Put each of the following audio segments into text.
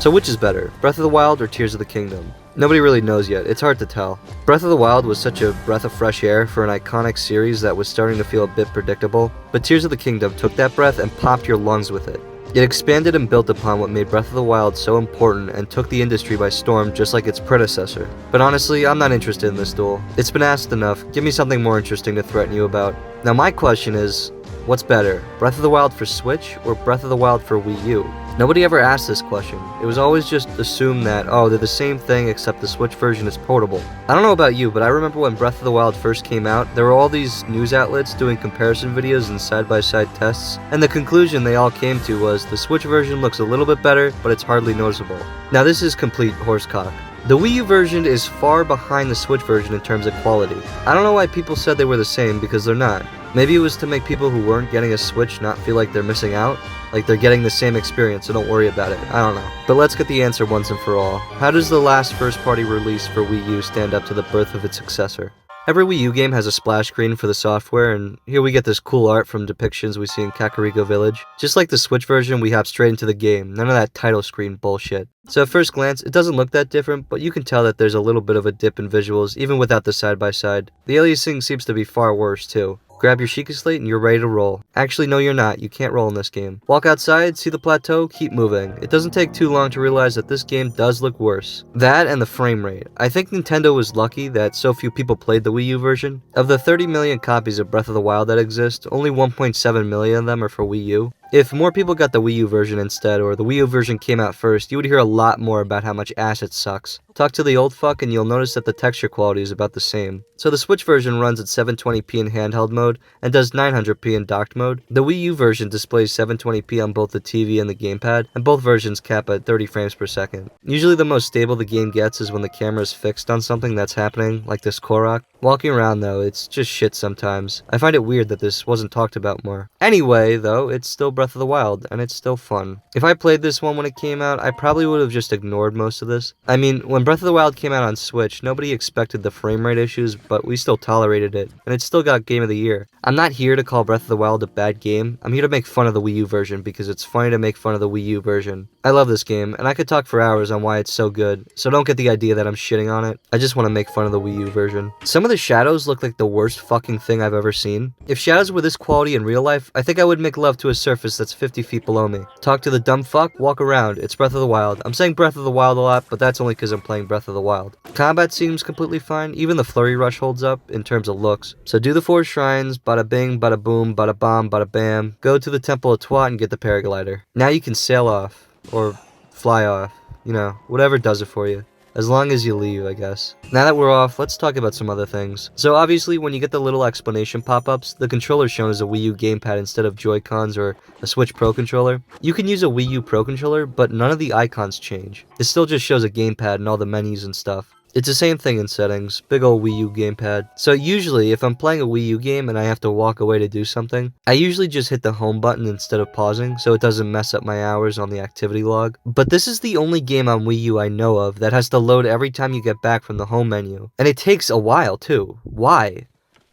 So which is better, Breath of the Wild or Tears of the Kingdom? Nobody really knows yet, it's hard to tell. Breath of the Wild was such a breath of fresh air for an iconic series that was starting to feel a bit predictable, but Tears of the Kingdom took that breath and popped your lungs with it. It expanded and built upon what made Breath of the Wild so important and took the industry by storm just like its predecessor. But honestly, I'm not interested in this duel. It's been asked enough, give me something more interesting to threaten you about. Now my question is, what's better, Breath of the Wild for Switch or Breath of the Wild for Wii U? Nobody ever asked this question. It was always just assumed that, oh, they're the same thing except the Switch version is portable. I don't know about you, but I remember when Breath of the Wild first came out, there were all these news outlets doing comparison videos and side-by-side tests, and the conclusion they all came to was the Switch version looks a little bit better, but it's hardly noticeable. Now this is complete horsecock. The Wii U version is far behind the Switch version in terms of quality. I don't know why people said they were the same, because they're not. Maybe it was to make people who weren't getting a Switch not feel like they're missing out, like they're getting the same experience, so don't worry about it. I don't know. But let's get the answer once and for all. How does the last first-party release for Wii U stand up to the birth of its successor? Every Wii U game has a splash screen for the software, and here we get this cool art from depictions we see in Kakariko Village. Just like the Switch version, we hop straight into the game, none of that title screen bullshit. So at first glance, it doesn't look that different, but you can tell that there's a little bit of a dip in visuals, even without the side-by-side. The aliasing seems to be far worse, too. Grab your Sheikah Slate and you're ready to roll. Actually, no you're not, you can't roll in this game. Walk outside, see the plateau, keep moving. It doesn't take too long to realize that this game does look worse. That and the frame rate. I think Nintendo was lucky that so few people played the Wii U version. Of the 30 million copies of Breath of the Wild that exist, only 1.7 million of them are for Wii U. If more people got the Wii U version instead, or the Wii U version came out first, you would hear a lot more about how much ass it sucks. Talk to the old fuck and you'll notice that the texture quality is about the same. So the Switch version runs at 720p in handheld mode, and does 900p in docked mode. The Wii U version displays 720p on both the TV and the gamepad, and both versions cap at 30 frames per second. Usually the most stable the game gets is when the camera is fixed on something that's happening, like this Korok. Walking around though, it's just shit sometimes. I find it weird that this wasn't talked about more. Anyway though, it's still Breath of the Wild, and it's still fun. If I played this one when it came out, I probably would have just ignored most of this. I mean, when Breath of the Wild came out on Switch, nobody expected the frame rate issues, but we still tolerated it, and it still got Game of the Year. I'm not here to call Breath of the Wild a bad game, I'm here to make fun of the Wii U version because it's funny to make fun of the Wii U version. I love this game, and I could talk for hours on why it's so good, so don't get the idea that I'm shitting on it. I just want to make fun of the Wii U version. Some of the shadows look like the worst fucking thing I've ever seen. If shadows were this quality in real life, I think I would make love to a surface that's 50 feet below me. Talk to the dumb fuck, walk around, it's Breath of the Wild. I'm saying Breath of the Wild a lot, but that's only because I'm playing Breath of the Wild. Combat seems completely fine, even the flurry rush holds up in terms of looks. So do the 4 shrines, bada bing, bada boom, bada bomb, bada bam, go to the Temple of Twat and get the paraglider. Now you can sail off, or fly off, you know, whatever does it for you. As long as you leave, I guess. Now that we're off, let's talk about some other things. So obviously, when you get the little explanation pop-ups, the controller's shown as a Wii U gamepad instead of Joy-Cons or a Switch Pro controller. You can use a Wii U Pro controller, but none of the icons change. It still just shows a gamepad and all the menus and stuff. It's the same thing in settings, big ol' Wii U gamepad. So usually, if I'm playing a Wii U game and I have to walk away to do something, I usually just hit the home button instead of pausing, so it doesn't mess up my hours on the activity log. But this is the only game on Wii U I know of that has to load every time you get back from the home menu. And it takes a while too. Why?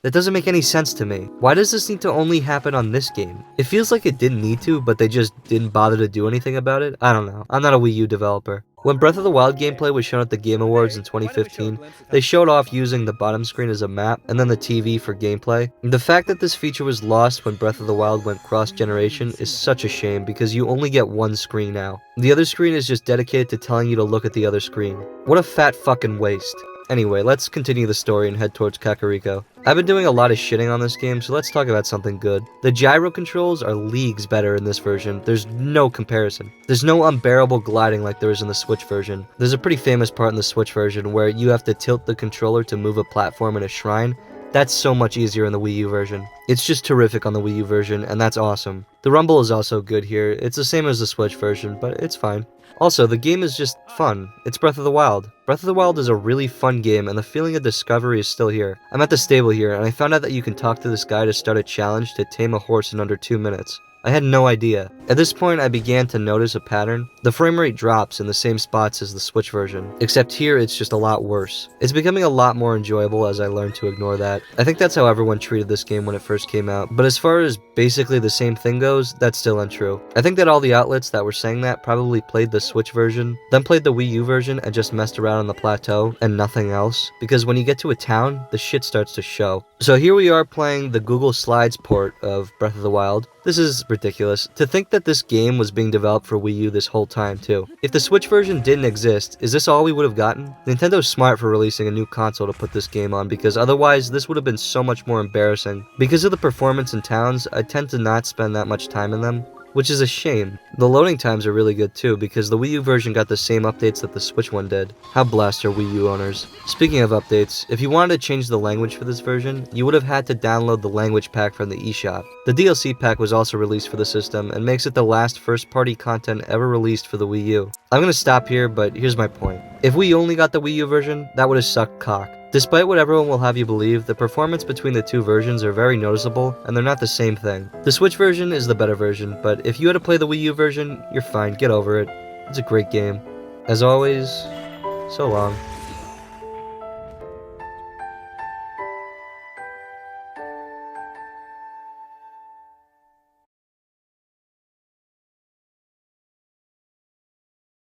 That doesn't make any sense to me. Why does this need to only happen on this game? It feels like it didn't need to, but they just didn't bother to do anything about it. I don't know. I'm not a Wii U developer. When Breath of the Wild gameplay was shown at the Game Awards in 2015, they showed off using the bottom screen as a map, and then the TV for gameplay. The fact that this feature was lost when Breath of the Wild went cross-generation is such a shame because you only get one screen now. The other screen is just dedicated to telling you to look at the other screen. What a fat fucking waste. Anyway, let's continue the story and head towards Kakariko. I've been doing a lot of shitting on this game, so let's talk about something good. The gyro controls are leagues better in this version. There's no comparison. There's no unbearable gliding like there is in the Switch version. There's a pretty famous part in the Switch version where you have to tilt the controller to move a platform in a shrine. That's so much easier in the Wii U version. It's just terrific on the Wii U version, and that's awesome. The rumble is also good here. It's the same as the Switch version, but it's fine. Also, the game is just fun. It's Breath of the Wild. Breath of the Wild is a really fun game, and the feeling of discovery is still here. I'm at the stable here, and I found out that you can talk to this guy to start a challenge to tame a horse in under 2 minutes. I had no idea. At this point, I began to notice a pattern. The frame rate drops in the same spots as the Switch version, except here it's just a lot worse. It's becoming a lot more enjoyable as I learned to ignore that. I think that's how everyone treated this game when it first came out, but as far as basically the same thing goes, that's still untrue. I think that all the outlets that were saying that probably played the Switch version, then played the Wii U version and just messed around on the plateau and nothing else, because when you get to a town, the shit starts to show. So here we are playing the Google Slides port of Breath of the Wild. This is ridiculous. To think that this game was being developed for Wii U this whole time too. If the Switch version didn't exist, is this all we would have gotten? Nintendo's smart for releasing a new console to put this game on, because otherwise this would have been so much more embarrassing. Because of the performance in towns, I tend to not spend that much time in them, which is a shame. The loading times are really good too, because the Wii U version got the same updates that the Switch one did. How blessed are Wii U owners. Speaking of updates, if you wanted to change the language for this version, you would have had to download the language pack from the eShop. The DLC pack was also released for the system, and makes it the last first-party content ever released for the Wii U. I'm gonna stop here, but here's my point. If we only got the Wii U version, that would have sucked cock. Despite what everyone will have you believe, the performance between the two versions are very noticeable, and they're not the same thing. The Switch version is the better version, but if you had to play the Wii U version, you're fine, get over it. It's a great game. As always, so long.